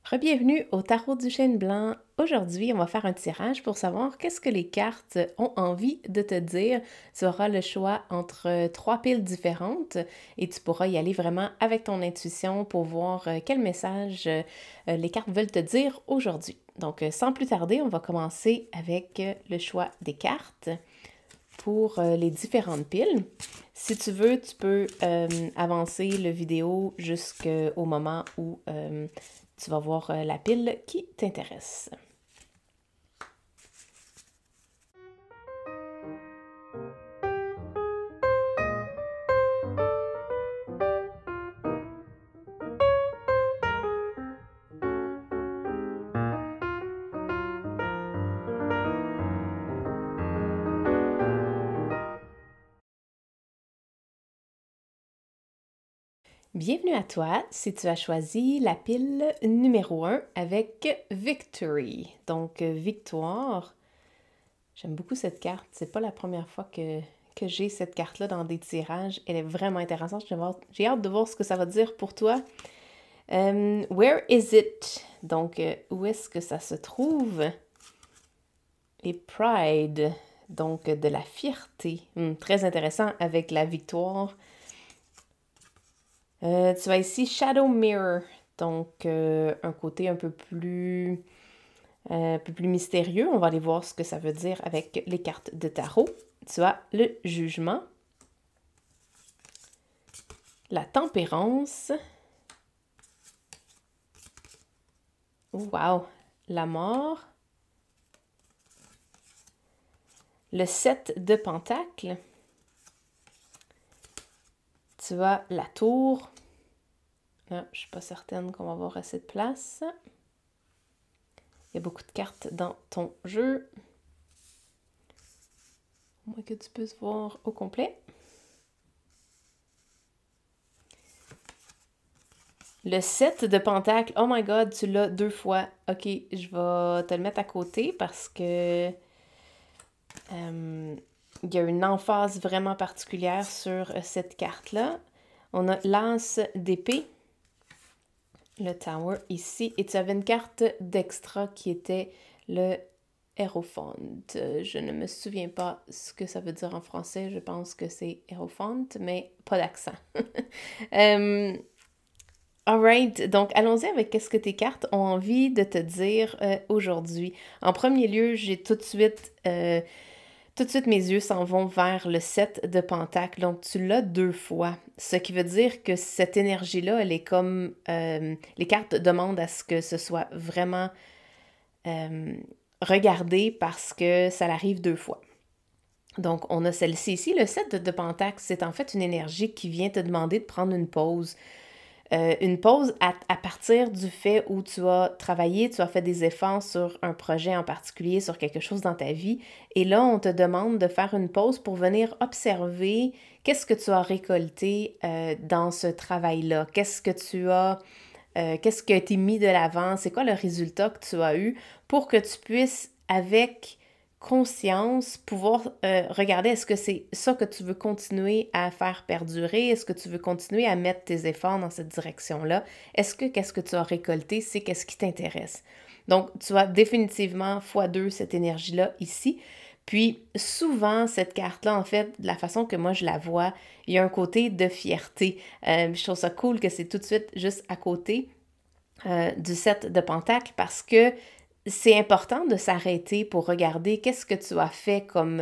Rebienvenue au Tarot du Chêne Blanc. Aujourd'hui, on va faire un tirage pour savoir qu'est-ce que les cartes ont envie de te dire. Tu auras le choix entre trois piles différentes et tu pourras y aller vraiment avec ton intuition pour voir quel message les cartes veulent te dire aujourd'hui. Donc, sans plus tarder, on va commencer avec le choix des cartes pour les différentes piles. Si tu veux, tu peux avancer le vidéo jusqu'au moment où tu vas voir la pile qui t'intéresse. Bienvenue à toi si tu as choisi la pile numéro 1 avec Victory, donc victoire. J'aime beaucoup cette carte, c'est pas la première fois que j'ai cette carte-là dans des tirages. Elle est vraiment intéressante, j'ai hâte de voir ce que ça va dire pour toi. Where is it? Donc, où est-ce que ça se trouve? Et Pride, donc de la fierté. Très intéressant avec la victoire. Tu as ici Shadow Mirror, donc un côté un peu plus mystérieux. On va aller voir ce que ça veut dire avec les cartes de tarot. Tu as le jugement, la tempérance, wow, la mort, le 7 de pentacles, tu as la tour. Ah, je ne suis pas certaine qu'on va avoir assez de place. Il y a beaucoup de cartes dans ton jeu. Au moins que tu puisses voir au complet. Le 7 de pentacles, oh my god, tu l'as 2 fois. Ok, je vais te le mettre à côté parce que il y a une emphase vraiment particulière sur cette carte-là. On a l'as d'épée, le Tower ici, et tu avais une carte d'extra qui était le Hierophant. Je ne me souviens pas ce que ça veut dire en français, je pense que c'est Hierophant, mais pas d'accent. Alright, donc allons-y avec qu'est-ce que tes cartes ont envie de te dire aujourd'hui. En premier lieu, j'ai tout de suite mes yeux s'en vont vers le 7 de Pentacle. Donc, tu l'as 2 fois. Ce qui veut dire que cette énergie-là, elle est comme... les cartes demandent à ce que ce soit vraiment regardé parce que ça l'arrive 2 fois. Donc, on a celle-ci ici. Le 7 de Pentacle, c'est en fait une énergie qui vient te demander de prendre une pause. Une pause à partir du fait où tu as travaillé, tu as fait des efforts sur un projet en particulier, sur quelque chose dans ta vie, et là, on te demande de faire une pause pour venir observer qu'est-ce que tu as récolté dans ce travail-là, qu'est-ce qui a été mis de l'avant, c'est quoi le résultat que tu as eu pour que tu puisses, avec conscience, pouvoir regarder est-ce que c'est ça que tu veux continuer à faire perdurer, est-ce que tu veux continuer à mettre tes efforts dans cette direction-là, est-ce que qu'est-ce que tu as récolté, c'est qu'est-ce qui t'intéresse. Donc, tu as définitivement x2 cette énergie-là ici. Puis, souvent, cette carte-là, en fait, de la façon que moi je la vois, il y a un côté de fierté. Je trouve ça cool que c'est tout de suite juste à côté du 7 de Pentacle parce que c'est important de s'arrêter pour regarder qu'est-ce que tu as fait comme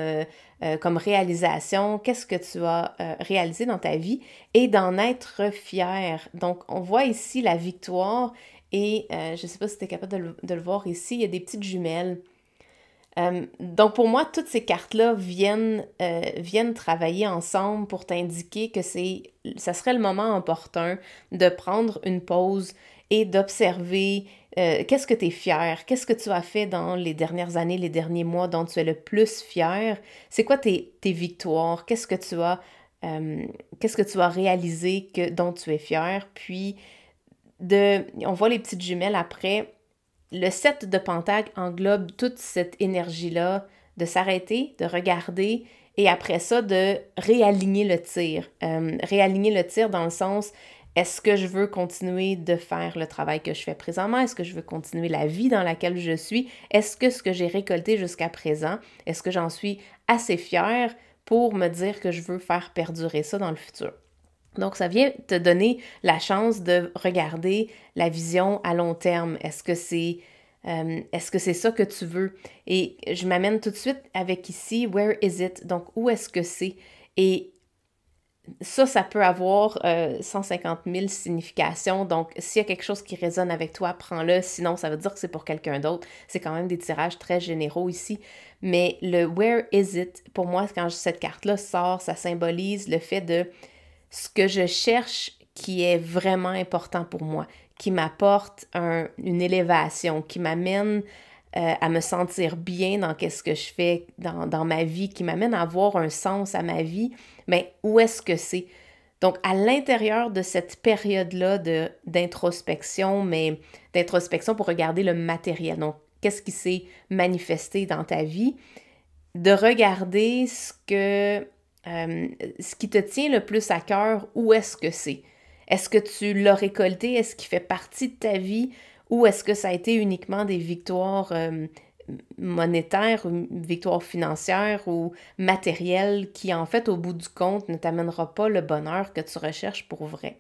réalisation, qu'est-ce que tu as réalisé dans ta vie et d'en être fier. Donc, on voit ici la victoire et je ne sais pas si tu es capable de le voir ici, il y a des petites jumelles. Donc, pour moi, toutes ces cartes-là viennent travailler ensemble pour t'indiquer que ça serait le moment opportun de prendre une pause et d'observer qu'est-ce que tu es fier, qu'est-ce que tu as fait dans les dernières années, les derniers mois dont tu es le plus fier, c'est quoi tes victoires, qu'est-ce que tu as réalisé dont tu es fier, puis on voit les petites jumelles après. Le 7 de Pentacle englobe toute cette énergie-là de s'arrêter, de regarder et après ça, de réaligner le tir. Réaligner le tir dans le sens, Est-ce que je veux continuer de faire le travail que je fais présentement? Est-ce que je veux continuer la vie dans laquelle je suis? Est-ce que ce que j'ai récolté jusqu'à présent, est-ce que j'en suis assez fière pour me dire que je veux faire perdurer ça dans le futur? Donc, ça vient te donner la chance de regarder la vision à long terme. Est-ce que c'est ça que tu veux? Et je m'amène tout de suite avec ici, where is it? Donc, où est-ce que c'est? Et ça peut avoir 150 000 significations. Donc, s'il y a quelque chose qui résonne avec toi, prends-le. Sinon, ça veut dire que c'est pour quelqu'un d'autre. C'est quand même des tirages très généraux ici. Mais le where is it, pour moi, quand cette carte-là sort, ça symbolise le fait de ce que je cherche qui est vraiment important pour moi, qui m'apporte une élévation, qui m'amène à me sentir bien dans qu'est-ce que je fais dans ma vie, qui m'amène à avoir un sens à ma vie, mais où est-ce que c'est? Donc, à l'intérieur de cette période-là d'introspection, mais d'introspection pour regarder le matériel, donc qu'est-ce qui s'est manifesté dans ta vie, de regarder ce qui te tient le plus à cœur, où est-ce que c'est? Est-ce que tu l'as récolté? Est-ce qu'il fait partie de ta vie? Ou est-ce que ça a été uniquement des victoires monétaires, ou victoires financières ou matérielles qui, en fait, au bout du compte, ne t'amènera pas le bonheur que tu recherches pour vrai?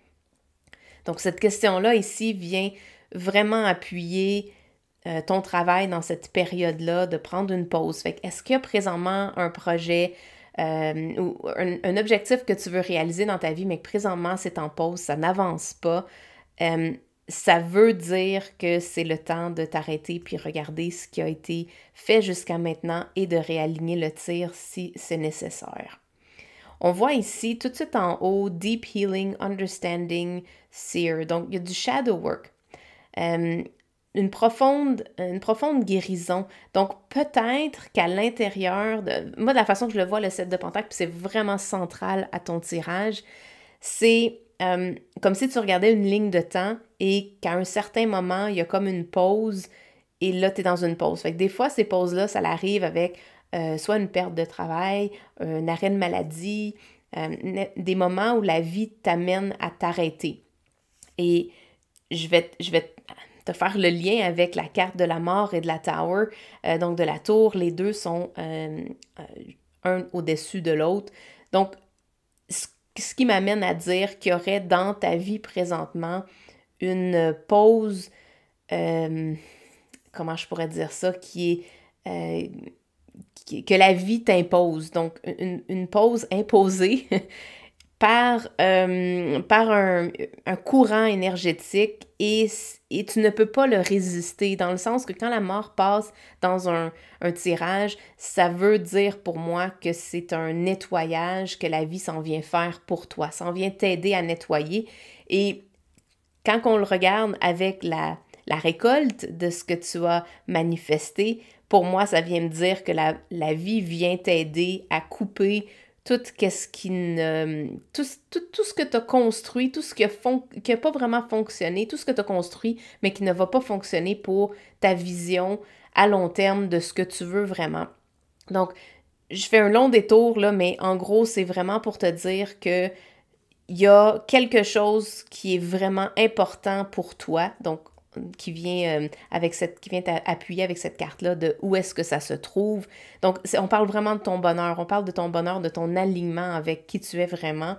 Donc, cette question-là ici vient vraiment appuyer ton travail dans cette période-là, de prendre une pause. Fait que est-ce qu'il y a présentement un projet ou un objectif que tu veux réaliser dans ta vie, mais que présentement c'est en pause, ça n'avance pas, ça veut dire que c'est le temps de t'arrêter puis regarder ce qui a été fait jusqu'à maintenant et de réaligner le tir si c'est nécessaire. On voit ici, tout de suite en haut, Deep Healing, Understanding, Seer. Donc, il y a du Shadow Work. Une profonde guérison. Donc, peut-être qu'à l'intérieur moi, de la façon que je le vois, le 7 de Pentacle, puis c'est vraiment central à ton tirage, c'est comme si tu regardais une ligne de temps et qu'à un certain moment, il y a comme une pause et là, tu es dans une pause. Fait que des fois, ces pauses-là, ça arrive avec soit une perte de travail, un arrêt de maladie, des moments où la vie t'amène à t'arrêter. Et je vais te faire le lien avec la carte de la mort et de la tower, donc de la tour. Les deux sont un au-dessus de l'autre. Donc, ce qui m'amène à dire qu'il y aurait dans ta vie présentement une pause, comment je pourrais dire ça, que la vie t'impose. Donc, une pause imposée par un courant énergétique et tu ne peux pas le résister, dans le sens que quand la mort passe dans un tirage, ça veut dire pour moi que c'est un nettoyage que la vie s'en vient faire pour toi, s'en vient t'aider à nettoyer. Et quand on le regarde avec la récolte de ce que tu as manifesté, pour moi, ça vient me dire que la vie vient t'aider à couper tout ce que tu as construit, tout ce qui a pas vraiment fonctionné, tout ce que tu as construit, mais qui ne va pas fonctionner pour ta vision à long terme de ce que tu veux vraiment. Donc, je fais un long détour, là, mais en gros, c'est vraiment pour te dire que il y a quelque chose qui est vraiment important pour toi, donc qui vient t'appuyer avec cette carte-là de où est-ce que ça se trouve. Donc, on parle vraiment de ton bonheur, on parle de ton bonheur, de ton alignement avec qui tu es vraiment.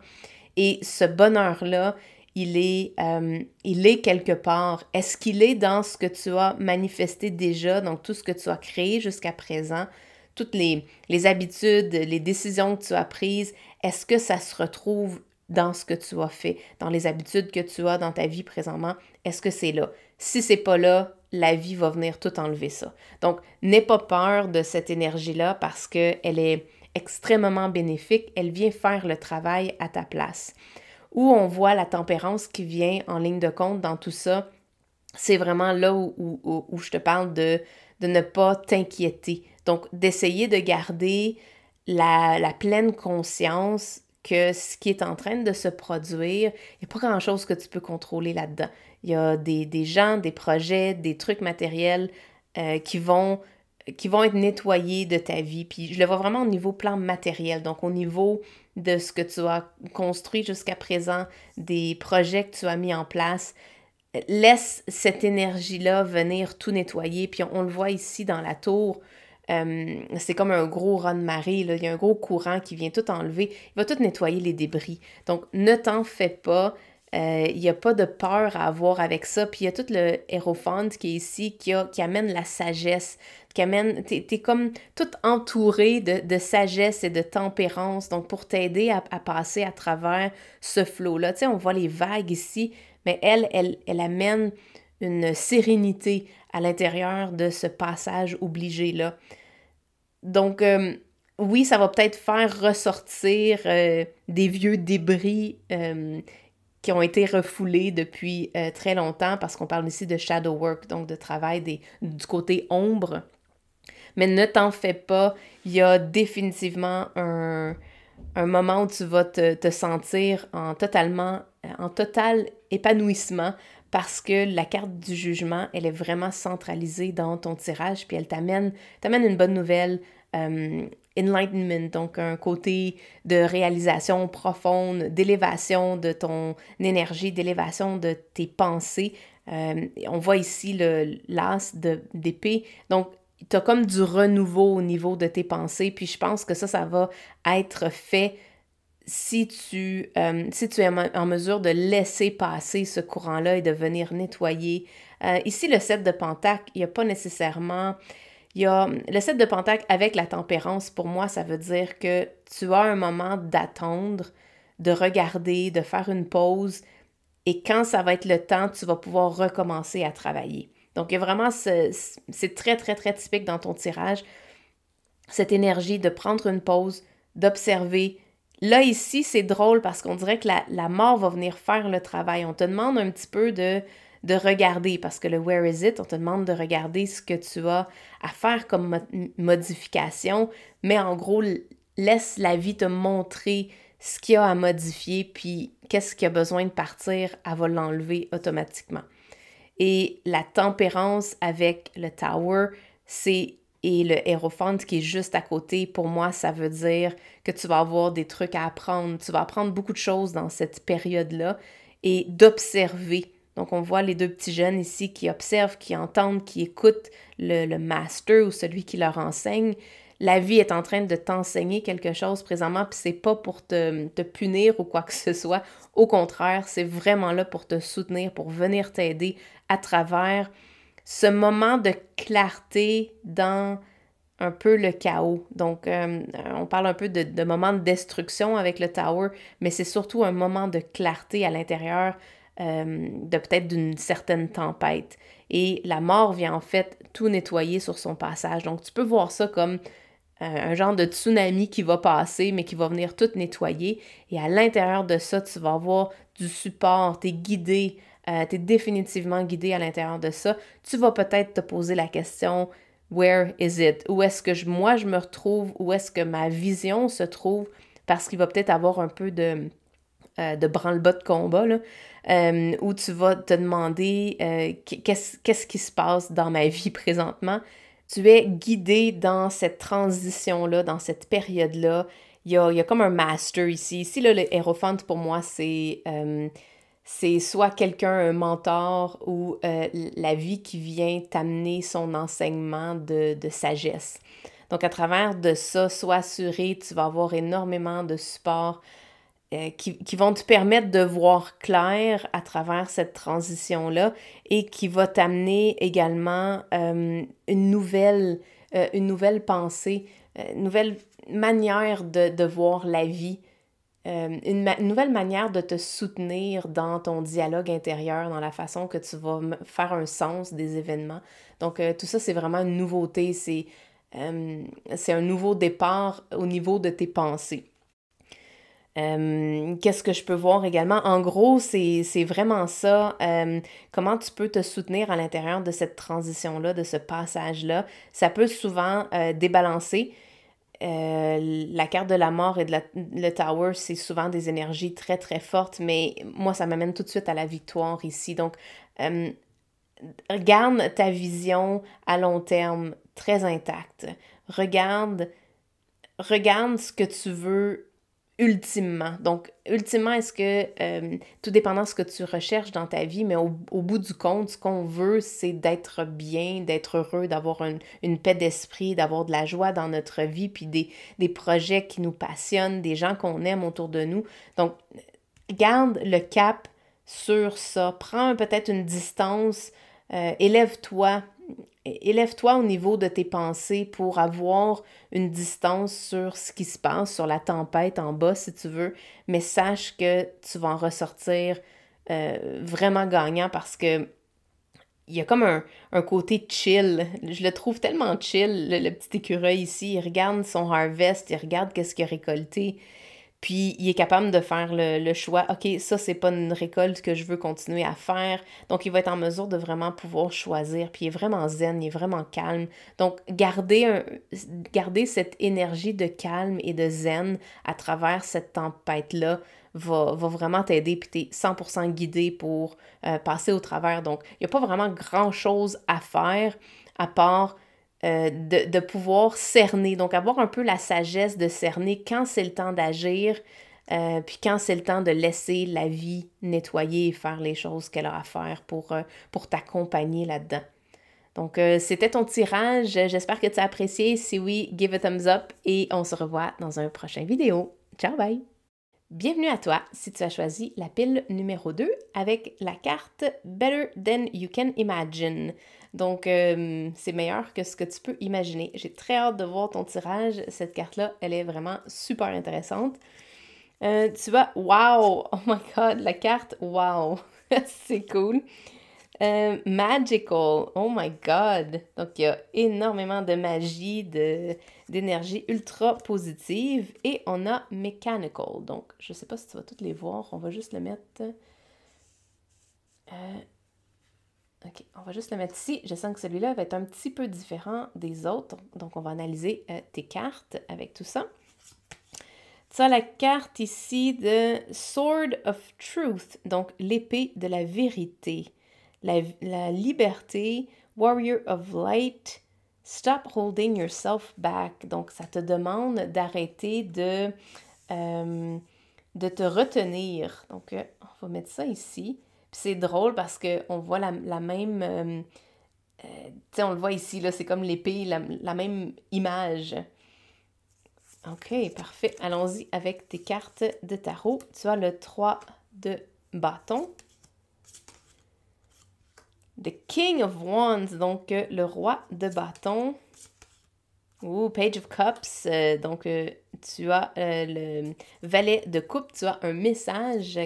Et ce bonheur-là, il est quelque part. Est-ce qu'il est dans ce que tu as manifesté déjà, donc tout ce que tu as créé jusqu'à présent, toutes les habitudes, les décisions que tu as prises, est-ce que ça se retrouve dans ce que tu as fait, dans les habitudes que tu as dans ta vie présentement? Est-ce que c'est là? Si c'est pas là, la vie va venir tout enlever ça. Donc, n'aie pas peur de cette énergie-là parce qu'elle est extrêmement bénéfique. Elle vient faire le travail à ta place. Où on voit la tempérance qui vient en ligne de compte dans tout ça, c'est vraiment là où je te parle de ne pas t'inquiéter. Donc, d'essayer de garder la pleine conscience que ce qui est en train de se produire, il n'y a pas grand-chose que tu peux contrôler là-dedans. Il y a des gens, des projets, des trucs matériels qui vont qui vont être nettoyés de ta vie. Puis je le vois vraiment au niveau plan matériel, donc au niveau de ce que tu as construit jusqu'à présent, des projets que tu as mis en place. Laisse cette énergie-là venir tout nettoyer. Puis on le voit ici dans la tour, c'est comme un gros raz-de-marée, là. Il y a un gros courant qui vient tout enlever. Il va tout nettoyer les débris. Donc, ne t'en fais pas. Il n'y a pas de peur à avoir avec ça. Puis il y a tout le Hérophante qui est ici, qui amène la sagesse, qui amène... T'es comme tout entouré de sagesse et de tempérance. Donc, pour t'aider à passer à travers ce flot-là. Tu sais, on voit les vagues ici, mais elle amène une sérénité à l'intérieur de ce passage obligé-là. Donc, oui, ça va peut-être faire ressortir des vieux débris qui ont été refoulés depuis très longtemps, parce qu'on parle ici de shadow work, donc de travail du côté ombre. Mais ne t'en fais pas, il y a définitivement un moment où tu vas te sentir en total épanouissement, parce que la carte du jugement, elle est vraiment centralisée dans ton tirage, puis elle t'amène une bonne nouvelle, enlightenment, donc un côté de réalisation profonde, d'élévation de ton énergie, d'élévation de tes pensées. On voit ici l'as d'épée, donc tu as comme du renouveau au niveau de tes pensées, puis je pense que ça va être fait si tu es en mesure de laisser passer ce courant-là et de venir nettoyer. Ici, le 7 de Pentacle, il n'y a pas nécessairement... le 7 de Pentacle avec la tempérance, pour moi, ça veut dire que tu as un moment d'attendre, de regarder, de faire une pause, et quand ça va être le temps, tu vas pouvoir recommencer à travailler. Donc, il y a vraiment, c'est très, très, très typique dans ton tirage, cette énergie de prendre une pause, d'observer. Là, ici, c'est drôle parce qu'on dirait que la mort va venir faire le travail. On te demande un petit peu de regarder, parce que le Where is it, on te demande de regarder ce que tu as à faire comme modification, mais en gros, laisse la vie te montrer ce qu'il y a à modifier, puis qu'est-ce qui a besoin de partir, elle va l'enlever automatiquement. Et la tempérance avec le Tower, et le Hérophante qui est juste à côté, pour moi, ça veut dire que tu vas avoir des trucs à apprendre. Tu vas apprendre beaucoup de choses dans cette période-là et d'observer. Donc, on voit les deux petits jeunes ici qui observent, qui entendent, qui écoutent le master ou celui qui leur enseigne. La vie est en train de t'enseigner quelque chose présentement, puis c'est pas pour te punir ou quoi que ce soit. Au contraire, c'est vraiment là pour te soutenir, pour venir t'aider à travers ce moment de clarté dans un peu le chaos. Donc, on parle un peu de moment de destruction avec le Tower, mais c'est surtout un moment de clarté à l'intérieur de peut-être d'une certaine tempête. Et la mort vient en fait tout nettoyer sur son passage. Donc, tu peux voir ça comme un genre de tsunami qui va passer, mais qui va venir tout nettoyer. Et à l'intérieur de ça, tu vas avoir du support, t'es guidé, t'es définitivement guidé à l'intérieur de ça. Tu vas peut-être te poser la question, where is it? Où est-ce que moi je me retrouve? Où est-ce que ma vision se trouve? Parce qu'il va peut-être avoir un peu de branle-bas de combat, là, où tu vas te demander qu'est-ce qui se passe dans ma vie présentement. Tu es guidé dans cette transition-là, dans cette période-là. Il y a comme un master ici. Ici, là, le Hérophante, pour moi, c'est soit quelqu'un, un mentor, ou la vie qui vient t'amener son enseignement de sagesse. Donc, à travers de ça, sois assuré, tu vas avoir énormément de support qui vont te permettre de voir clair à travers cette transition-là et qui va t'amener également une nouvelle pensée, une nouvelle manière de voir la vie, une nouvelle manière de te soutenir dans ton dialogue intérieur, dans la façon que tu vas faire un sens des événements. Donc, tout ça, c'est vraiment une nouveauté, c'est un nouveau départ au niveau de tes pensées. Qu'est-ce que je peux voir également? En gros, c'est vraiment ça. Comment tu peux te soutenir à l'intérieur de cette transition-là, de ce passage-là. Ça peut souvent débalancer. La carte de la mort et le Tower, c'est souvent des énergies très, très fortes, mais moi, ça m'amène tout de suite à la victoire ici. Donc, garde ta vision à long terme. très intacte. Regarde ce que tu veux ultimement. Donc, ultimement, est-ce que, tout dépendant de ce que tu recherches dans ta vie, mais au bout du compte, ce qu'on veut, c'est d'être bien, d'être heureux, d'avoir une paix d'esprit, d'avoir de la joie dans notre vie, puis des projets qui nous passionnent, des gens qu'on aime autour de nous. Donc, garde le cap sur ça. Prends peut-être une distance, élève-toi au niveau de tes pensées pour avoir une distance sur ce qui se passe, sur la tempête en bas, si tu veux, mais sache que tu vas en ressortir vraiment gagnant parce que il y a comme un côté chill. Je le trouve tellement chill, le petit écureuil ici. Il regarde son harvest, il regarde qu'est-ce qu'il a récolté. Puis, il est capable de faire le choix, OK, ça, c'est pas une récolte que je veux continuer à faire. Donc, il va être en mesure de vraiment pouvoir choisir. Puis, il est vraiment zen, il est vraiment calme. Donc, garder cette énergie de calme et de zen à travers cette tempête-là va vraiment t'aider. Puis, tu es 100% guidé pour passer au travers. Donc, il n'y a pas vraiment grand-chose à faire à part de pouvoir cerner, donc avoir un peu la sagesse de cerner quand c'est le temps d'agir, puis quand c'est le temps de laisser la vie nettoyer et faire les choses qu'elle a à faire pour t'accompagner là-dedans. Donc, c'était ton tirage. J'espère que tu as apprécié. Si oui, give a thumbs up et on se revoit dans un prochain vidéo. Ciao, bye! Bienvenue à toi si tu as choisi la pile numéro 2 avec la carte Better Than You Can Imagine. Donc, c'est meilleur que ce que tu peux imaginer. J'ai très hâte de voir ton tirage. Cette carte-là, elle est vraiment super intéressante. Tu vois, wow! Oh my god, la carte, wow! C'est cool. Magical, oh my god! Donc, il y a énormément de magie, d'énergie ultra positive. Et on a Mechanical. Donc, je sais pas si tu vas toutes les voir. On va juste le mettre... OK, on va juste le mettre ici. Je sens que celui-là va être un petit peu différent des autres. Donc, on va analyser tes cartes avec tout ça. Tu as la carte ici de Sword of Truth, donc l'épée de la vérité. La liberté, Warrior of Light, Stop holding yourself back. Donc, ça te demande d'arrêter de te retenir. Donc, on va mettre ça ici. Puis c'est drôle parce qu'on voit la même... tu sais, on le voit ici, là, c'est comme l'épée, la même image. OK, parfait. Allons-y avec tes cartes de tarot. Tu as le 3 de bâton. The King of Wands, donc le roi de bâton. Ouh, Page of Cups, donc tu as le valet de coupe, tu as un message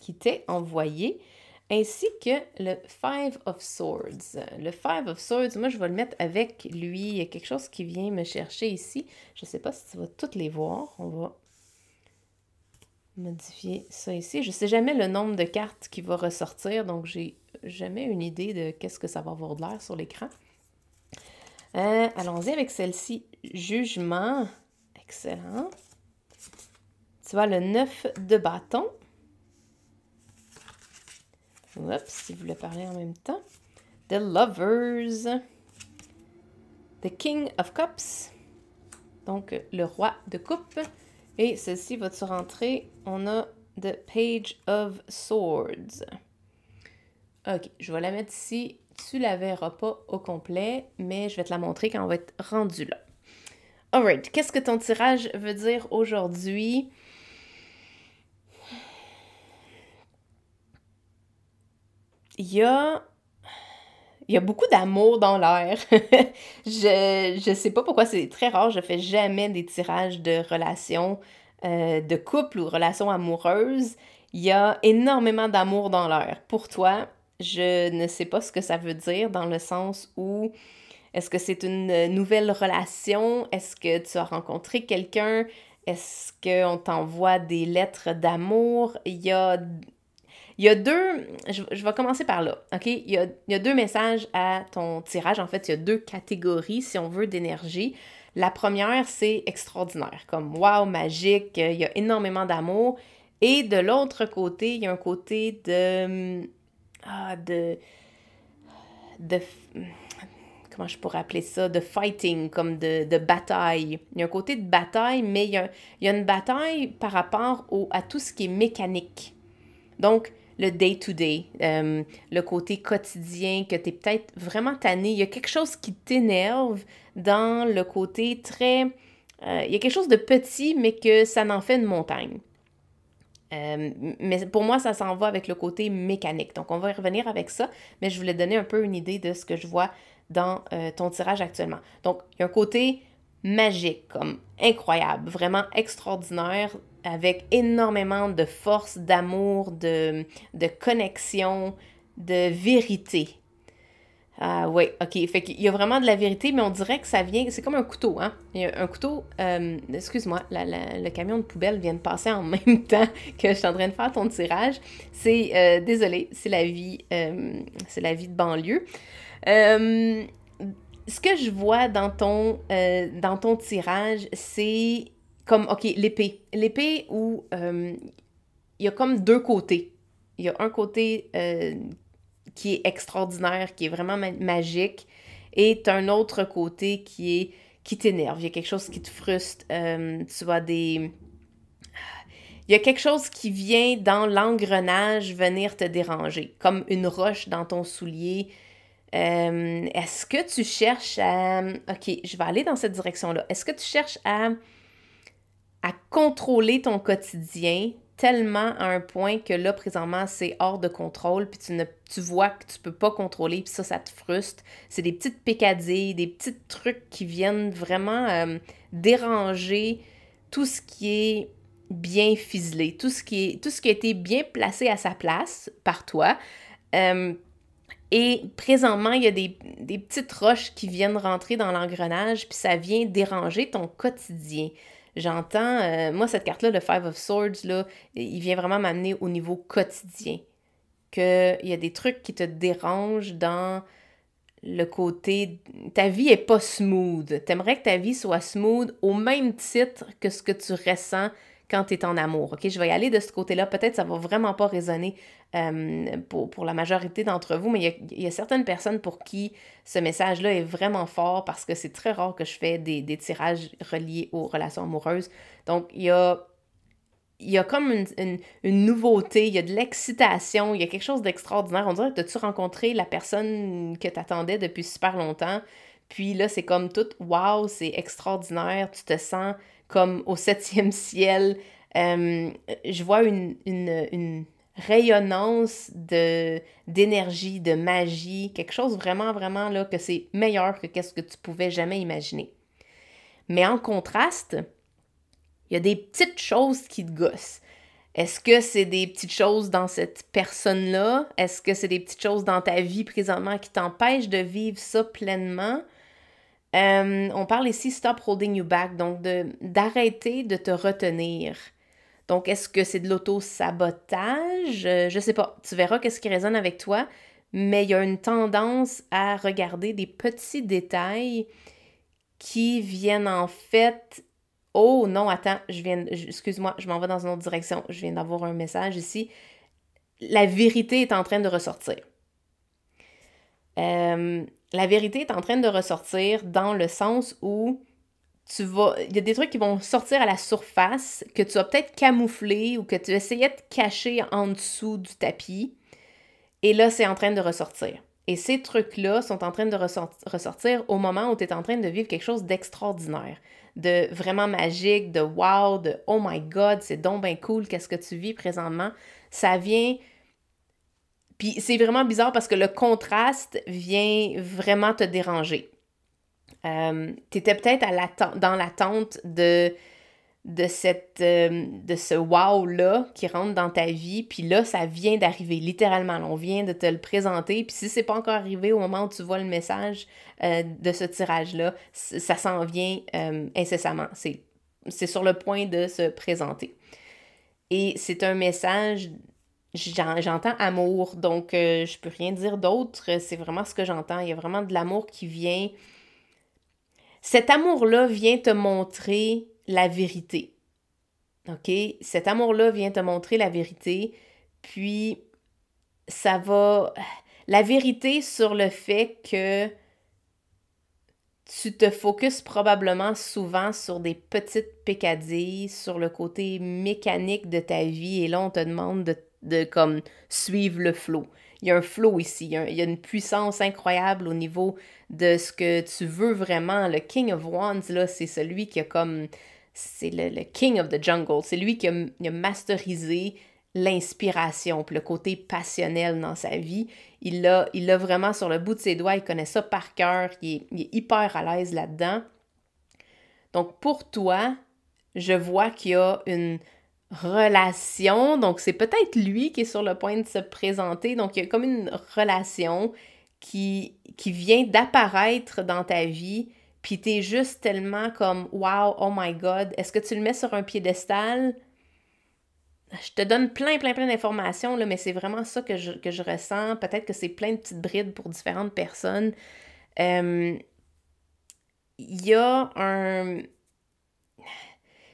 qui t'est envoyé, ainsi que le Five of Swords. Le Five of Swords, moi je vais le mettre avec lui, il y a quelque chose qui vient me chercher ici. Je ne sais pas si tu vas toutes les voir, on va modifier ça ici. Je ne sais jamais le nombre de cartes qui va ressortir, donc j'ai jamais une idée de qu'est-ce que ça va avoir de l'air sur l'écran. Allons-y avec celle-ci. Jugement. Excellent. Tu vois le 9 de bâton. Oups, si vous voulez parler en même temps. The Lovers. The King of Cups. Donc, le roi de coupe. Et celle-ci va-tu rentrer? On a The Page of Swords. OK, je vais la mettre ici. Tu la verras pas au complet, mais je vais te la montrer quand on va être rendu là. Alright, qu'est-ce que ton tirage veut dire aujourd'hui? Il y a beaucoup d'amour dans l'air. Je sais pas pourquoi, c'est très rare. Je fais jamais des tirages de relations de couple ou relations amoureuses. Il y a énormément d'amour dans l'air. Pour toi, je ne sais pas ce que ça veut dire dans le sens où est-ce que c'est une nouvelle relation? Est-ce que tu as rencontré quelqu'un? Est-ce qu'on t'envoie des lettres d'amour? Il y a deux... Je vais commencer par là, OK? Il y a deux messages à ton tirage. En fait, il y a deux catégories, si on veut, d'énergie. La première, c'est extraordinaire, comme wow, magique, il y a énormément d'amour. Et de l'autre côté, il y a un côté comment je pourrais appeler ça, de fighting, comme de bataille. Il y a un côté de bataille, mais il y a une bataille par rapport à tout ce qui est mécanique. Donc, le day-to-day, le côté quotidien, que tu es peut-être vraiment tanné. Il y a quelque chose qui t'énerve dans le côté très... il y a quelque chose de petit, mais que ça en fait une montagne. Mais pour moi, ça s'en va avec le côté mécanique. Donc, on va y revenir avec ça, mais je voulais donner un peu une idée de ce que je vois dans ton tirage actuellement. Donc, il y a un côté magique, comme incroyable, vraiment extraordinaire, avec énormément de force, d'amour, de connexion, de vérité. Ah oui, ok. Fait qu'il y a vraiment de la vérité, mais on dirait que ça vient... C'est comme un couteau, hein? Il y a un couteau... excuse-moi, le camion de poubelle vient de passer en même temps que je suis en train de faire ton tirage. C'est... désolé, c'est la vie... c'est la vie de banlieue. Ce que je vois dans ton tirage, c'est comme, ok, l'épée. L'épée où il y a comme deux côtés. Il y a un côté qui est extraordinaire, qui est vraiment magique, et tu as un autre côté qui t'énerve. Il y a quelque chose qui te frustre. Tu as des... Il y a quelque chose qui vient dans l'engrenage venir te déranger, comme une roche dans ton soulier. Est-ce que tu cherches à... Ok, je vais aller dans cette direction-là. Est-ce que tu cherches à contrôler ton quotidien tellement à un point que là, présentement, c'est hors de contrôle, puis tu vois que tu peux pas contrôler, puis ça te frustre. C'est des petites pécadilles, des petits trucs qui viennent vraiment déranger tout ce qui est bien ficelé, tout ce qui a été bien placé à sa place par toi. Et présentement, il y a des petites roches qui viennent rentrer dans l'engrenage, puis ça vient déranger ton quotidien. J'entends, moi, cette carte-là, le Five of Swords, là, il vient vraiment m'amener au niveau quotidien. Qu'il y a des trucs qui te dérangent dans le côté... Ta vie est pas smooth. T'aimerais que ta vie soit smooth au même titre que ce que tu ressens quand tu es en amour. OK? Je vais y aller de ce côté-là. Peut-être que ça va vraiment pas résonner pour la majorité d'entre vous, mais il y a certaines personnes pour qui ce message-là est vraiment fort parce que c'est très rare que je fais des tirages reliés aux relations amoureuses. Donc, il y a comme une nouveauté, il y a de l'excitation, il y a quelque chose d'extraordinaire. On dirait que tu rencontré la personne que tu attendais depuis super longtemps. Puis là, c'est comme tout, wow, c'est extraordinaire. Tu te sens comme au 7e ciel. Je vois une rayonnance d'énergie, de magie, quelque chose vraiment, vraiment là, que c'est meilleur que qu'est-ce que tu pouvais jamais imaginer. Mais en contraste, il y a des petites choses qui te gossent. Est-ce que c'est des petites choses dans cette personne-là? Est-ce que c'est des petites choses dans ta vie présentement qui t'empêchent de vivre ça pleinement? On parle ici « stop holding you back », donc d'arrêter de te retenir. Donc, est-ce que c'est de l'auto-sabotage? Je sais pas. Tu verras qu'est-ce qui résonne avec toi, mais il y a une tendance à regarder des petits détails qui viennent en fait... Oh non, attends, excuse-moi, je m'en vais dans une autre direction. Je viens d'avoir un message ici. La vérité est en train de ressortir. La vérité est en train de ressortir dans le sens où il y a des trucs qui vont sortir à la surface, que tu as peut-être camouflé ou que tu essayais de cacher en dessous du tapis. Et là, c'est en train de ressortir. Et ces trucs-là sont en train de ressortir au moment où tu es en train de vivre quelque chose d'extraordinaire, de vraiment magique, de wow, de oh my god, c'est donc bien cool, qu'est-ce que tu vis présentement. Ça vient... Puis c'est vraiment bizarre parce que le contraste vient vraiment te déranger. T'étais peut-être dans l'attente de ce wow-là qui rentre dans ta vie, puis là, ça vient d'arriver, littéralement. On vient de te le présenter, puis si c'est pas encore arrivé au moment où tu vois le message de ce tirage-là, ça s'en vient incessamment. C'est sur le point de se présenter. Et c'est un message... J'entends amour, donc je peux rien dire d'autre. C'est vraiment ce que j'entends. Il y a vraiment de l'amour qui vient... Cet amour-là vient te montrer la vérité. OK? Cet amour-là vient te montrer la vérité, puis ça va... La vérité sur le fait que tu te focuses probablement souvent sur des petites peccadilles, sur le côté mécanique de ta vie, et là, on te demande de comme suivre le flow. Il y a un flow ici, il y a une puissance incroyable au niveau de ce que tu veux vraiment. Le King of Wands, là, c'est celui qui a comme... C'est le King of the Jungle. C'est lui qui a masterisé l'inspiration, puis le côté passionnel dans sa vie. Il l'a vraiment sur le bout de ses doigts, il connaît ça par cœur, il est hyper à l'aise là-dedans. Donc pour toi, je vois qu'il y a une relation, donc c'est peut-être lui qui est sur le point de se présenter, donc il y a comme une relation qui vient d'apparaître dans ta vie, puis t'es juste tellement comme « Wow, oh my God, est-ce que tu le mets sur un piédestal? » Je te donne plein d'informations, là, mais c'est vraiment ça que je ressens. Peut-être que c'est plein de petites brides pour différentes personnes. Il y a un...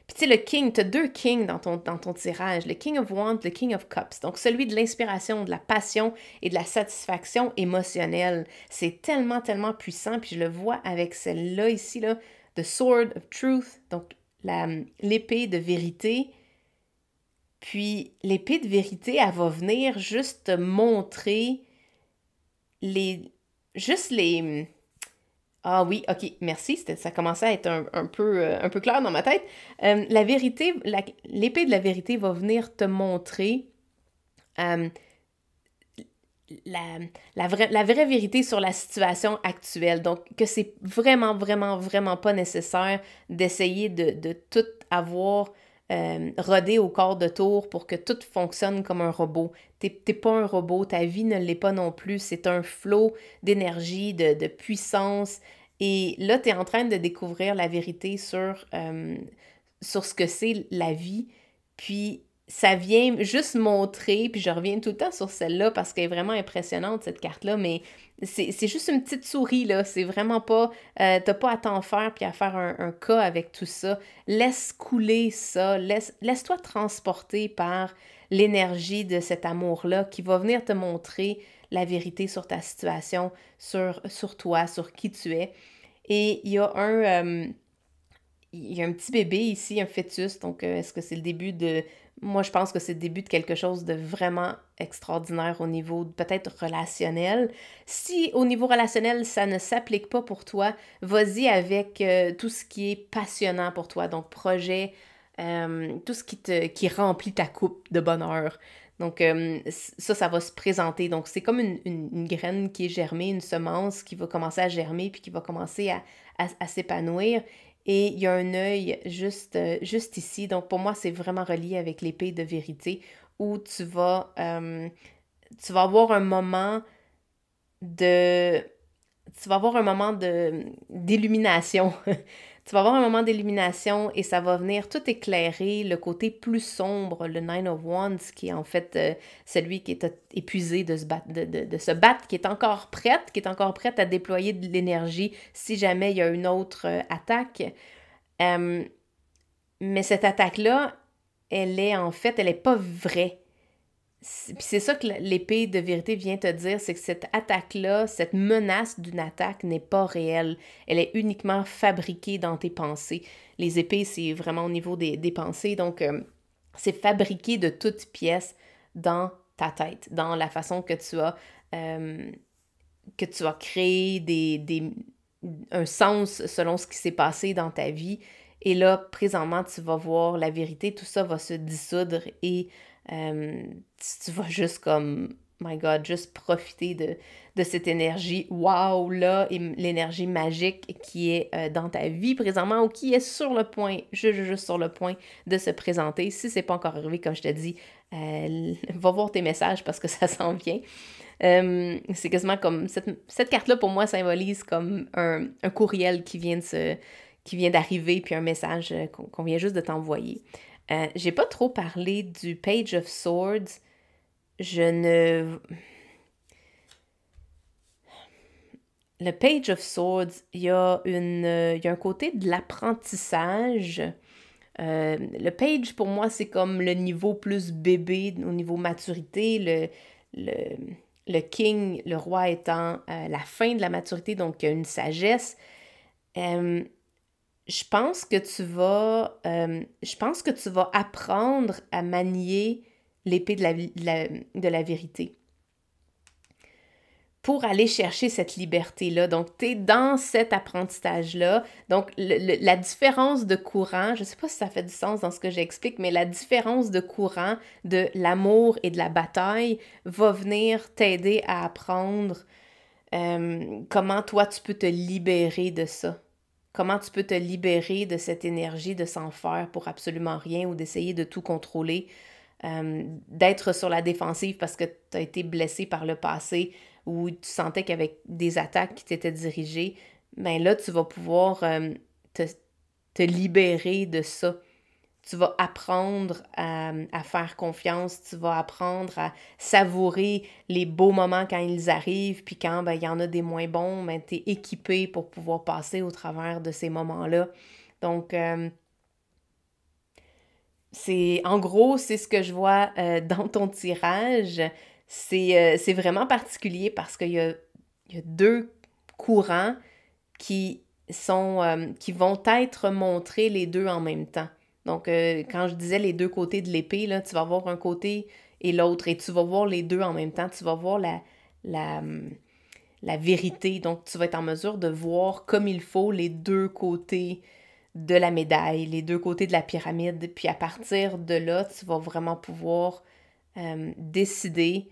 Puis tu sais, le King, tu as deux Kings dans ton tirage. Le King of Wands, le King of Cups. Donc celui de l'inspiration, de la passion et de la satisfaction émotionnelle. C'est tellement puissant. Puis je le vois avec celle-là ici, là, The Sword of Truth. Donc l'épée de vérité. Puis l'épée de vérité, elle va venir juste te montrer juste les... Ah oui, ok, merci, ça commençait à être un peu clair dans ma tête. La vérité, l'épée de la vérité va venir te montrer euh, la vraie vérité sur la situation actuelle. Donc, que c'est vraiment pas nécessaire d'essayer de tout avoir rodé au quart de tour pour que tout fonctionne comme un robot. T'es pas un robot, ta vie ne l'est pas non plus. C'est un flot d'énergie, de puissance. Et là, tu es en train de découvrir la vérité sur ce que c'est la vie. Puis, ça vient juste montrer, puis je reviens tout le temps sur celle-là parce qu'elle est vraiment impressionnante, cette carte-là, mais c'est juste une petite souris, là. C'est vraiment pas... t'as pas à t'en faire puis à faire un cas avec tout ça. Laisse couler ça. Laisse-toi transporter par l'énergie de cet amour-là qui va venir te montrer la vérité sur ta situation, sur toi, sur qui tu es. Et il y a un petit bébé ici, un fœtus, donc est-ce que c'est le début de... Moi, je pense que c'est le début de quelque chose de vraiment extraordinaire au niveau peut-être relationnel. Si au niveau relationnel, ça ne s'applique pas pour toi, vas-y avec tout ce qui est passionnant pour toi, donc projet, tout ce qui remplit ta coupe de bonheur. Donc ça va se présenter. Donc c'est comme une graine qui est germée, une semence qui va commencer à germer puis qui va commencer à s'épanouir. Et il y a un œil juste ici. Donc, pour moi, c'est vraiment relié avec l'épée de vérité où tu vas avoir un moment de... Tu vas avoir un moment d'illumination. Tu vas avoir un moment d'illumination et ça va venir tout éclairer le côté plus sombre, le Nine of Wands, qui est en fait celui qui est épuisé de se battre, qui est encore prête à déployer de l'énergie si jamais il y a une autre attaque. Mais cette attaque-là, elle est pas vraie. Puis c'est ça que l'épée de vérité vient te dire, c'est que cette attaque-là, cette menace d'une attaque n'est pas réelle. Elle est uniquement fabriquée dans tes pensées. Les épées, c'est vraiment au niveau des pensées, donc c'est fabriqué de toutes pièces dans ta tête, dans la façon que tu as créé un sens selon ce qui s'est passé dans ta vie. Et là, présentement, tu vas voir la vérité, tout ça va se dissoudre et tu vas juste comme, my God, juste profiter de cette énergie wow là, et l'énergie magique qui est dans ta vie présentement ou qui est sur le point, juste sur le point de se présenter. Si c'est pas encore arrivé, comme je te dis, va voir tes messages parce que ça s'en vient. C'est quasiment comme, cette carte-là pour moi symbolise comme un courriel qui vient d'arriver, puis un message qu'on vient juste de t'envoyer. J'ai pas trop parlé du Page of Swords. Le Page of Swords, il y a un côté de l'apprentissage. Le Page, pour moi, c'est comme le niveau plus bébé, au niveau maturité. Le King, le roi étant la fin de la maturité, donc une sagesse. euh, je pense que tu vas apprendre à manier l'épée de la vérité pour aller chercher cette liberté-là. Donc, tu es dans cet apprentissage-là. Donc, la différence de courant, je ne sais pas si ça fait du sens dans ce que j'explique, mais la différence de courant de l'amour et de la bataille va venir t'aider à apprendre comment toi, tu peux te libérer de ça. Comment tu peux te libérer de cette énergie de s'en faire pour absolument rien ou d'essayer de tout contrôler, d'être sur la défensive parce que tu as été blessé par le passé ou tu sentais qu'avec des attaques qui t'étaient dirigées, ben là, tu vas pouvoir te, te libérer de ça. Tu vas apprendre à faire confiance, tu vas apprendre à savourer les beaux moments quand ils arrivent, puis quand ben, il y en a des moins bons, ben, tu es équipé pour pouvoir passer au travers de ces moments-là. Donc, en gros, c'est ce que je vois dans ton tirage. C'est vraiment particulier parce il y a deux courants qui qui vont être montrés les deux en même temps. Donc, quand je disais les deux côtés de l'épée, là, tu vas voir un côté et l'autre, et tu vas voir les deux en même temps. Tu vas voir la, la vérité. Donc, tu vas être en mesure de voir comme il faut les deux côtés de la médaille, les deux côtés de la pyramide. Puis à partir de là, tu vas vraiment pouvoir décider,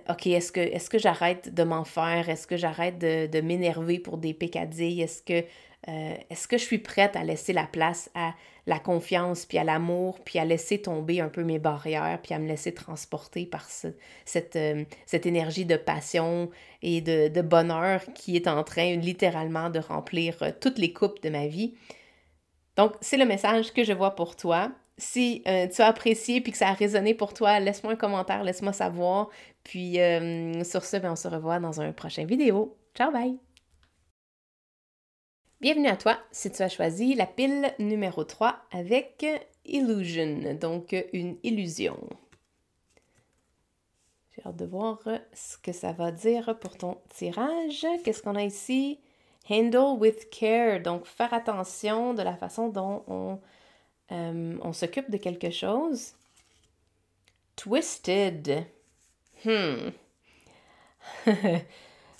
OK, est-ce que j'arrête de m'en faire? Est-ce que j'arrête de m'énerver pour des pécadilles? Est-ce que je suis prête à laisser la place à la confiance, puis à l'amour, puis à laisser tomber un peu mes barrières, puis à me laisser transporter par cette énergie de passion et de bonheur qui est en train littéralement de remplir toutes les coupes de ma vie? Donc, c'est le message que je vois pour toi. Si tu as apprécié puis que ça a résonné pour toi, laisse-moi un commentaire, laisse-moi savoir. Puis sur ce, ben, on se revoit dans un prochain vidéo. Ciao, bye! Bienvenue à toi si tu as choisi la pile numéro 3 avec Illusion, donc une illusion. J'ai hâte de voir ce que ça va dire pour ton tirage. Qu'est-ce qu'on a ici? Handle with care, donc faire attention de la façon dont on s'occupe de quelque chose. Twisted.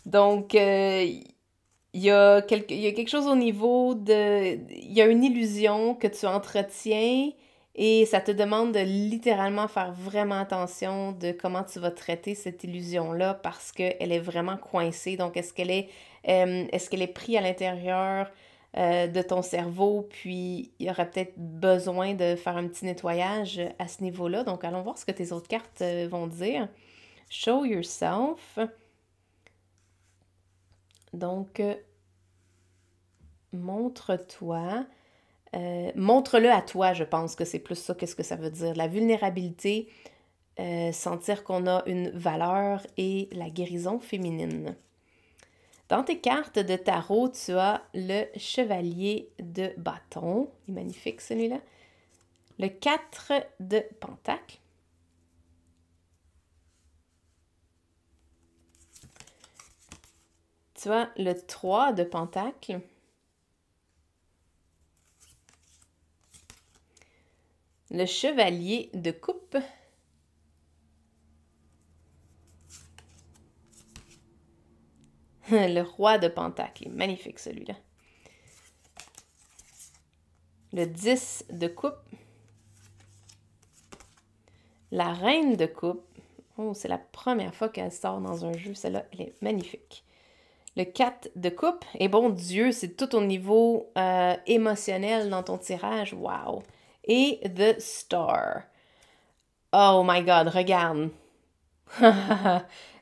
Donc, il y a quelque chose au niveau de... Il y a une illusion que tu entretiens et ça te demande de littéralement faire vraiment attention de comment tu vas traiter cette illusion-là parce qu'elle est vraiment coincée. Donc, est-ce qu'elle est prise à l'intérieur de ton cerveau, puis il y aurait peut-être besoin de faire un petit nettoyage à ce niveau-là. Donc, allons voir ce que tes autres cartes vont dire. Show yourself. Donc, montre-toi. Montre-le à toi, je pense que c'est plus ça qu'est-ce que ça veut dire. La vulnérabilité, sentir qu'on a une valeur et la guérison féminine. Dans tes cartes de tarot, tu as le chevalier de bâton. Il est magnifique celui-là. Le 4 de pentacle. Tu as le 3 de pentacle. Le chevalier de coupe. Le roi de pentacle. Magnifique celui-là. Le 10 de coupe. La reine de coupe. Oh, c'est la première fois qu'elle sort dans un jeu. Celle-là, elle est magnifique. Le 4 de coupe. Et bon Dieu, c'est tout au niveau émotionnel dans ton tirage. Wow! Et The Star. Oh my God, regarde.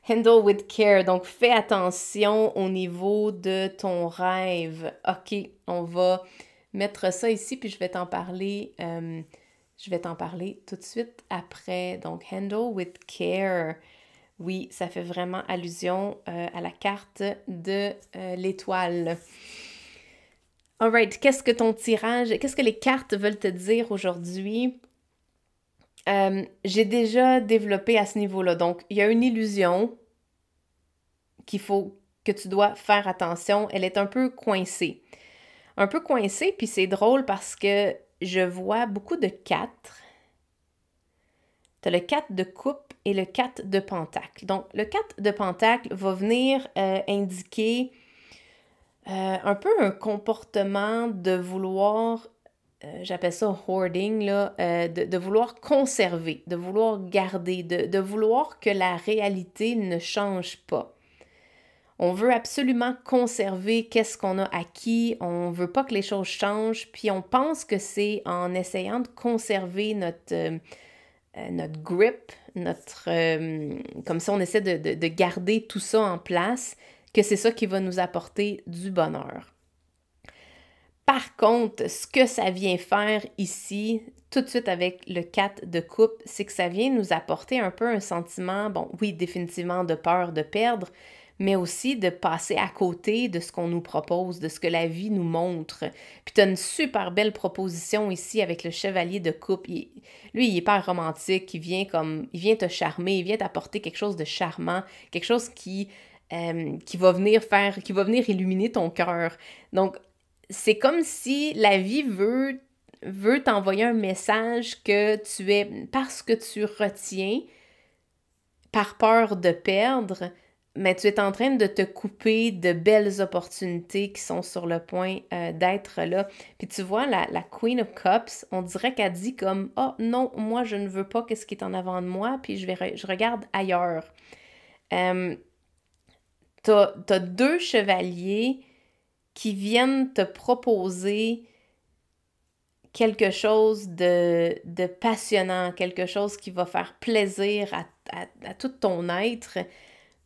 Handle with care. Donc, fais attention au niveau de ton rêve. OK, on va mettre ça ici, puis je vais t'en parler. Je vais t'en parler tout de suite après. Donc, handle with care. Oui, ça fait vraiment allusion à la carte de l'étoile. Alright, qu'est-ce que les cartes veulent te dire aujourd'hui? J'ai déjà développé à ce niveau-là. Donc, il y a une illusion qu'il faut que tu dois faire attention, elle est un peu coincée. Un peu coincée, puis c'est drôle parce que je vois beaucoup de 4. Tu as le 4 de coupe et le 4 de pentacle. Donc, le 4 de pentacle va venir indiquer un peu un comportement de vouloir, j'appelle ça hoarding, là, de vouloir conserver, de vouloir garder, de vouloir que la réalité ne change pas. On veut absolument conserver qu'est-ce qu'on a acquis, on veut pas que les choses changent, puis on pense que c'est en essayant de conserver notre grip, comme ça on essaie de garder tout ça en place, que c'est ça qui va nous apporter du bonheur. Par contre, ce que ça vient faire ici, tout de suite avec le 4 de coupe, c'est que ça vient nous apporter un peu un sentiment, bon, oui, définitivement de peur de perdre, mais aussi de passer à côté de ce qu'on nous propose, de ce que la vie nous montre. Puis tu as une super belle proposition ici avec le chevalier de coupe. Lui, il est hyper romantique, il vient te charmer, il vient t'apporter quelque chose de charmant, quelque chose qui va venir illuminer ton cœur. Donc, c'est comme si la vie veut t'envoyer un message que tu es, parce que tu retiens, par peur de perdre, mais tu es en train de te couper de belles opportunités qui sont sur le point d'être là. Puis tu vois, la Queen of Cups, on dirait qu'elle dit comme « Oh non, moi je ne veux pas qu'est-ce qui est en avant de moi, puis je regarde ailleurs. » T'as 2 chevaliers qui viennent te proposer quelque chose de passionnant, quelque chose qui va faire plaisir à tout ton être,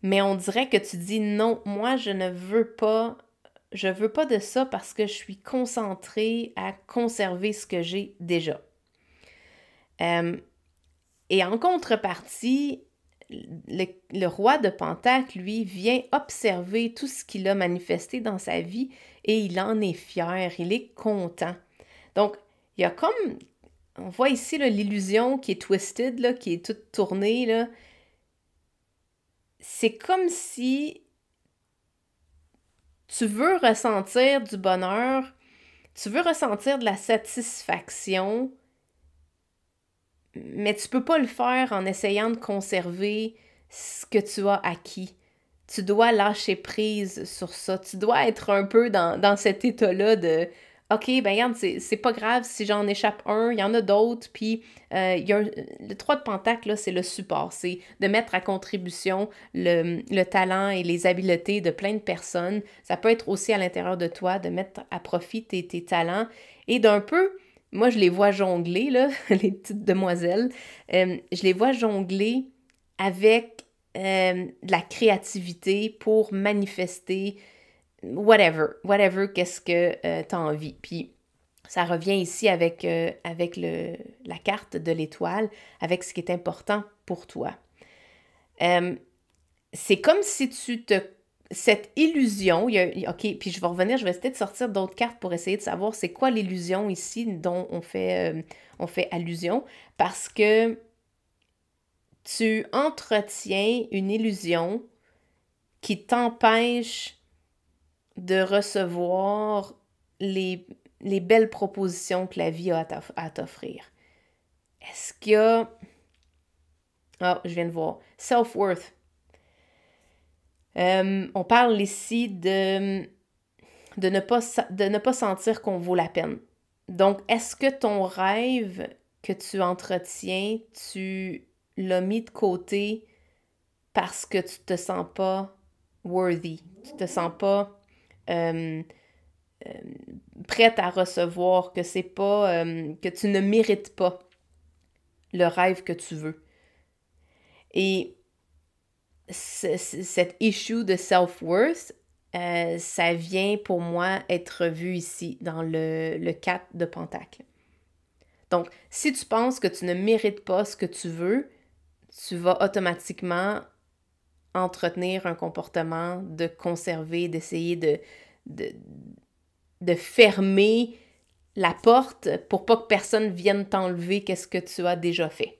mais on dirait que tu dis non, moi je veux pas de ça parce que je suis concentrée à conserver ce que j'ai déjà. Et en contrepartie, le roi de Pentacle, lui, vient observer tout ce qu'il a manifesté dans sa vie et il en est fier, il est content. Donc, il y a comme, on voit ici l'illusion qui est twisted, là, qui est toute tournée, là. C'est comme si tu veux ressentir du bonheur, tu veux ressentir de la satisfaction, mais tu peux pas le faire en essayant de conserver ce que tu as acquis. Tu dois lâcher prise sur ça. Tu dois être un peu dans cet état-là de OK, ben regarde, c'est pas grave si j'en échappe un, il y en a d'autres, puis le 3 de Pentacle, là, c'est le support, c'est de mettre à contribution le talent et les habiletés de plein de personnes. Ça peut être aussi à l'intérieur de toi, de mettre à profit tes talents et d'un peu, moi je les vois jongler, là, les petites demoiselles, je les vois jongler avec de la créativité pour manifester whatever, qu'est-ce que tu as envie. Puis ça revient ici avec la carte de l'étoile, avec ce qui est important pour toi. C'est comme si cette illusion, OK, puis je vais revenir, je vais essayer de sortir d'autres cartes pour essayer de savoir c'est quoi l'illusion ici dont on fait allusion, parce que tu entretiens une illusion qui t'empêche de recevoir les belles propositions que la vie a à t'offrir. Est-ce qu'il y a... Ah, je viens de voir. Self-worth. On parle ici de ne pas sentir qu'on vaut la peine. Donc, est-ce que ton rêve que tu entretiens, tu l'as mis de côté parce que tu te sens pas worthy, tu te sens pas prête à recevoir, que c'est pas que tu ne mérites pas le rêve que tu veux. Et cette issue de self-worth, ça vient pour moi être vu ici dans le 4 de Pentacle. Donc, si tu penses que tu ne mérites pas ce que tu veux, tu vas automatiquement entretenir un comportement de conserver, d'essayer de fermer la porte pour pas que personne vienne t'enlever qu'est-ce que tu as déjà fait.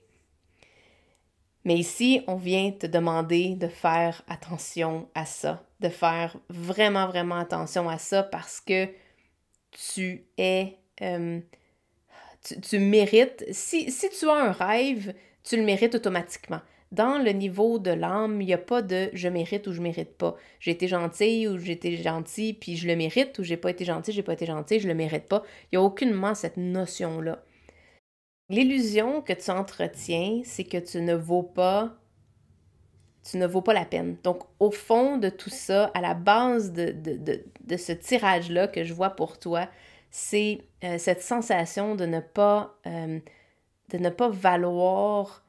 Mais ici, on vient te demander de faire attention à ça, de faire vraiment, vraiment attention à ça parce que tu es... tu mérites... Si tu as un rêve, tu le mérites automatiquement. Dans le niveau de l'âme, il n'y a pas de « je mérite » ou « je mérite pas ». J'ai été gentille ou j'ai été gentil, puis je le mérite, ou j'ai pas été gentil, j'ai pas été gentil, je le mérite pas. Il n'y a aucunement cette notion-là. L'illusion que tu entretiens, c'est que tu ne vaux pas la peine. Donc, au fond de tout ça, à la base de ce tirage-là que je vois pour toi, c'est cette sensation de ne pas valoir,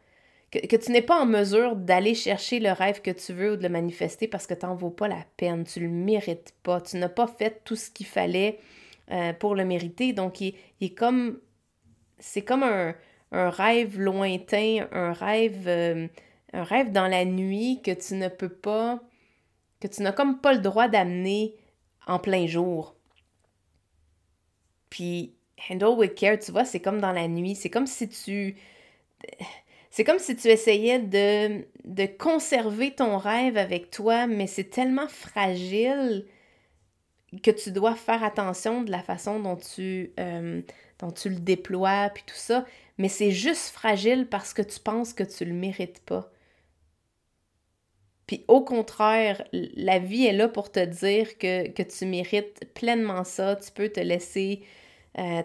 que tu n'es pas en mesure d'aller chercher le rêve que tu veux ou de le manifester parce que tu n'en vaux pas la peine, tu le mérites pas, tu n'as pas fait tout ce qu'il fallait pour le mériter. Donc, c'est comme un rêve lointain, un rêve dans la nuit que tu ne peux pas, que tu n'as comme pas le droit d'amener en plein jour. Puis, handle with care, tu vois, c'est comme dans la nuit. C'est comme si tu essayais de conserver ton rêve avec toi, mais c'est tellement fragile que tu dois faire attention de la façon dont tu le déploies, puis tout ça. Mais c'est juste fragile parce que tu penses que tu le mérites pas. Puis au contraire, la vie est là pour te dire que tu mérites pleinement ça. Tu peux te laisser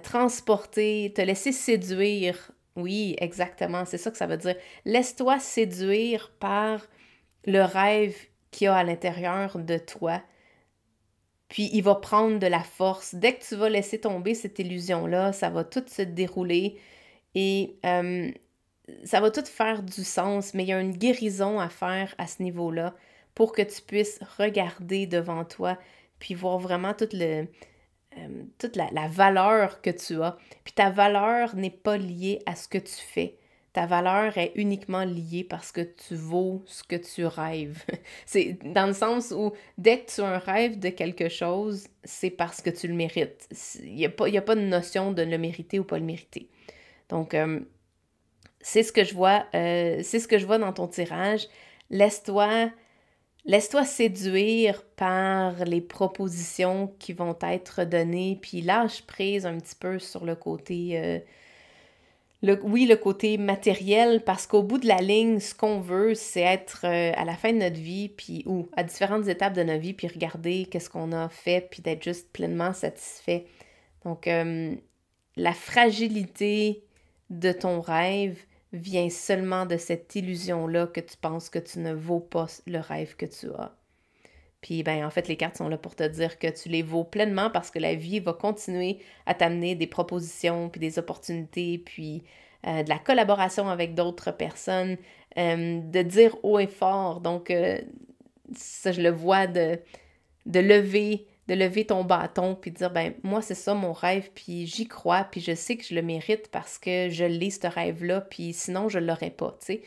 transporter, te laisser séduire. Oui, exactement, c'est ça que ça veut dire. Laisse-toi séduire par le rêve qu'il y a à l'intérieur de toi. Puis il va prendre de la force. Dès que tu vas laisser tomber cette illusion-là, ça va tout se dérouler et ça va tout faire du sens, mais il y a une guérison à faire à ce niveau-là pour que tu puisses regarder devant toi puis voir vraiment toute la valeur que tu as. Puis ta valeur n'est pas liée à ce que tu fais. Ta valeur est uniquement liée parce que tu vaux ce que tu rêves. C'est dans le sens où dès que tu as un rêve de quelque chose, c'est parce que tu le mérites. Il n'y a pas de notion de le mériter ou pas le mériter. Donc, c'est ce que je vois dans ton tirage. Laisse-toi séduire par les propositions qui vont être données, puis lâche prise un petit peu sur le côté, le côté matériel, parce qu'au bout de la ligne, ce qu'on veut, c'est être à la fin de notre vie, puis ou à différentes étapes de notre vie, puis regarder qu'est-ce qu'on a fait, puis d'être juste pleinement satisfait. Donc, la fragilité de ton rêve vient seulement de cette illusion-là que tu penses que tu ne vaux pas le rêve que tu as. Puis, ben, en fait, les cartes sont là pour te dire que tu les vaux pleinement parce que la vie va continuer à t'amener des propositions, puis des opportunités, puis de la collaboration avec d'autres personnes, de dire haut et fort. Donc, ça, je le vois de lever ton bâton puis de dire, ben moi, c'est ça mon rêve, puis j'y crois, puis je sais que je le mérite parce que je l'ai, ce rêve-là, puis sinon, je l'aurais pas, tu sais.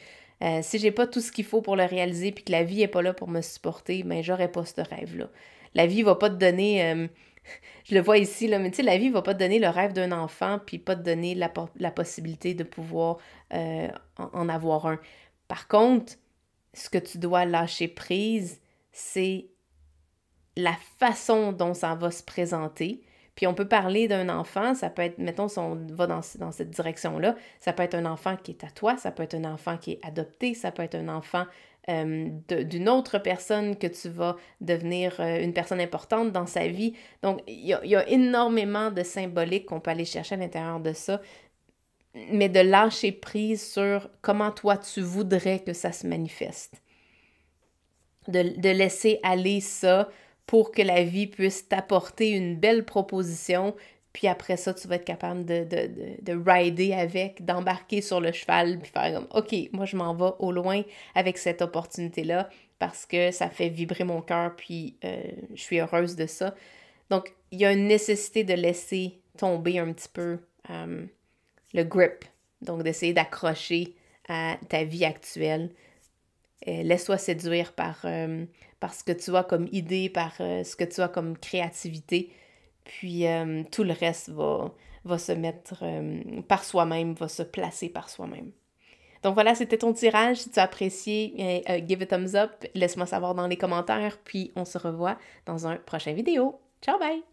Si j'ai pas tout ce qu'il faut pour le réaliser, puis que la vie est pas là pour me supporter, ben j'aurais pas ce rêve-là. La vie va pas te donner, je le vois ici, là, mais tu sais, la vie va pas te donner le rêve d'un enfant, puis pas te donner la possibilité de pouvoir en avoir un. Par contre, ce que tu dois lâcher prise, c'est la façon dont ça va se présenter. Puis on peut parler d'un enfant, ça peut être, mettons, si on va dans cette direction-là, ça peut être un enfant qui est à toi, ça peut être un enfant qui est adopté, ça peut être un enfant d'une autre personne que tu vas devenir une personne importante dans sa vie. Donc, il y a énormément de symbolique qu'on peut aller chercher à l'intérieur de ça, mais de lâcher prise sur comment toi tu voudrais que ça se manifeste. De laisser aller ça pour que la vie puisse t'apporter une belle proposition, puis après ça, tu vas être capable de rider avec, d'embarquer sur le cheval, puis faire comme « OK, moi je m'en vais au loin avec cette opportunité-là, parce que ça fait vibrer mon cœur, puis je suis heureuse de ça. » Donc, il y a une nécessité de laisser tomber un petit peu le grip, donc d'essayer d'accrocher à ta vie actuelle. Laisse-toi séduire par ce que tu as comme idée, par ce que tu as comme créativité. Puis tout le reste va se mettre par soi-même, va se placer par soi-même. Donc voilà, c'était ton tirage. Si tu as apprécié, give a thumbs up, laisse-moi savoir dans les commentaires, puis on se revoit dans un prochain vidéo. Ciao, bye!